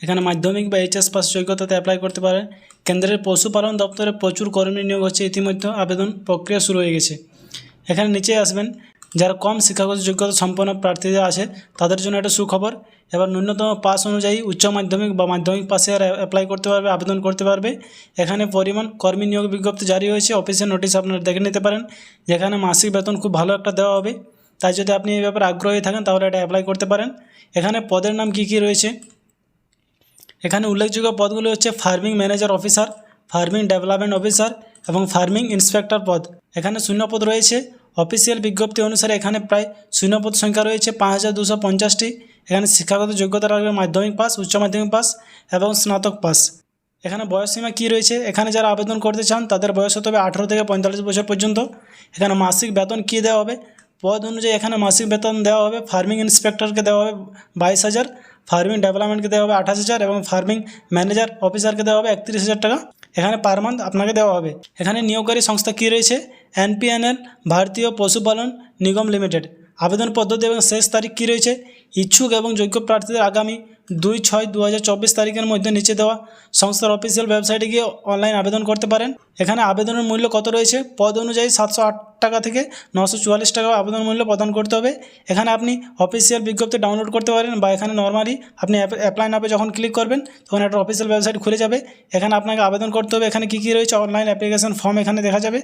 এখানে মাধ্যমিক বা এইচএস পাস যোগ্যতাতে অ্যাপ্লাই করতে পারে। কেন্দ্রের পশুপালন দপ্তরে প্রচুর কর্মী নিয়োগ হচ্ছে, ইতিমধ্যে আবেদন প্রক্রিয়া শুরু হয়ে গেছে। এখানে নিচে আসবেন, যারা কম শিক্ষাগত যোগ্যতা সম্পন্ন প্রার্থীরা আছে তাদের জন্য একটা সুখবর। এবার ন্যূনতম পাস অনুযায়ী উচ্চ মাধ্যমিক বা মাধ্যমিক পাশে আর অ্যাপ্লাই করতে পারবে, আবেদন করতে পারবে। এখানে পরিমাণ কর্মী নিয়োগ বিজ্ঞপ্তি জারি হয়েছে, অফিসের নোটিশ আপনারা দেখে নিতে পারেন। যেখানে মাসিক বেতন খুব ভালো একটা দেওয়া হবে। তাই যদি আপনি এই ব্যাপারে আগ্রহী থাকেন তাহলে এটা অ্যাপ্লাই করতে পারেন। এখানে পদের নাম কী কী রয়েছে, এখানে উল্লেখযোগ্য পদগুলো হচ্ছে farming manager officer, farming development officer এবং ফার্মিং ইন্সপেক্টর পদ। এখানে শূন্যপদ রয়েছে। অফিসিয়াল বিজ্ঞপ্তি অনুসারে এখানে প্রায় শূন্যপদ সংখ্যা রয়েছে 5250টি। এখানে শিক্ষাগত যোগ্যতা রাখবে মাধ্যমিক পাস, উচ্চ মাধ্যমিক পাস এবং স্নাতক পাস। এখানে বয়সসীমা কী রয়েছে, এখানে যারা আবেদন করতে চান তাদের বয়স হতে হবে 18 থেকে 45 বছর পর্যন্ত। এখানে মাসিক বেতন কী দেওয়া হবে, পদ অনুযায়ী এখানে মাসিক বেতন দেওয়া হবে। ফার্মিং ইন্সপেক্টরকে দেওয়া হবে 22,000, ফার্মিং ডেভেলপমেন্টকে দেওয়া হবে 28,000 এবং ফার্মিং ম্যানেজার অফিসারকে দেওয়া হবে 31,000 টাকা। এখানে পার মান্থ আপনাকে দেওয়া হবে। এখানে নিয়োগকারী সংস্থা কী রয়েছে, এনপিএনএল ভারতীয় পশুপালন নিগম লিমিটেড। আবেদন পদ্ধতি এবং শেষ তারিখ কী রয়েছে, ইচ্ছুক এবং যোগ্য প্রার্থীদের আগামী 2/6/2024 তারিখের মধ্যে নিচে দেওয়া সংস্থার অফিসিয়াল ওয়েবসাইটে গিয়ে অনলাইন আবেদন করতে পারেন। এখানে আবেদনের মূল্য কত রয়েছে, পদ অনুযায়ী 708 টাকা থেকে 944 টাকা আবেদন মূল্য প্রদান করতে হবে। এখানে আপনি অফিসিয়াল বিজ্ঞপ্তি ডাউনলোড করতে পারেন বা এখানে নর্মালি আপনি অ্যাপ্লাই নামে যখন ক্লিক করবেন তখন একটা অফিসিয়াল ওয়েবসাইট খুলে যাবে। এখানে আপনাকে আবেদন করতে হবে। এখানে কী কী রয়েছে, অনলাইন অ্যাপ্লিকেশন ফর্ম এখানে দেখা যাবে।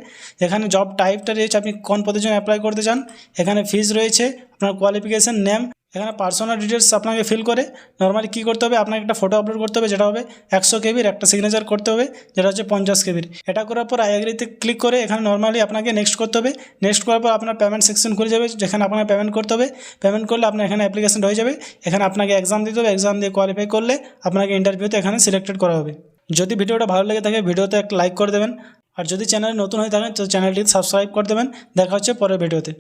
এখানে জব টাইপটা রয়েছে, আপনি কোন পদের জন্য অ্যাপ্লাই করতে চান। এখানে ফিজ রয়েছে, আপনার কোয়ালিফিকেশান, নেম। এখানে পার্সোনাল ডিটেলস আপনাকে ফিল করে নর্মালি কী করতে হবে, আপনাকে একটা ফটো আপলোড করতে হবে যেটা হবে 100 কেবির, একটা সিগনেচার করতে হবে যেটা হচ্ছে 50 কেবির। এটা করার পর আই এগ্রিতে ক্লিক করে এখানে নর্মালি আপনাকে নেক্সট করতে হবে। নেক্সট করার পর আপনার পেমেন্ট সেকশন খুলে যাবে, যেখানে আপনাকে পেমেন্ট করতে হবে। পেমেন্ট করলে আপনার এখানে অ্যাপ্লিকেশন হয়ে যাবে। এখানে আপনাকে এক্সাম দিতে হবে, এক্সাম দিয়ে কোয়ালিফাই করলে আপনাকে ইন্টারভিউতে এখানে সিলেক্টেড করা হবে। যদি ভিডিওটা ভালো লেগে থাকে ভিডিওতে একটা লাইক করে দেবেন, আর যদি চ্যানেলে নতুন হয়ে থাকেন তো চ্যানেলটি সাবস্ক্রাইব করে দেবেন। দেখা হচ্ছে পরের ভিডিওতে।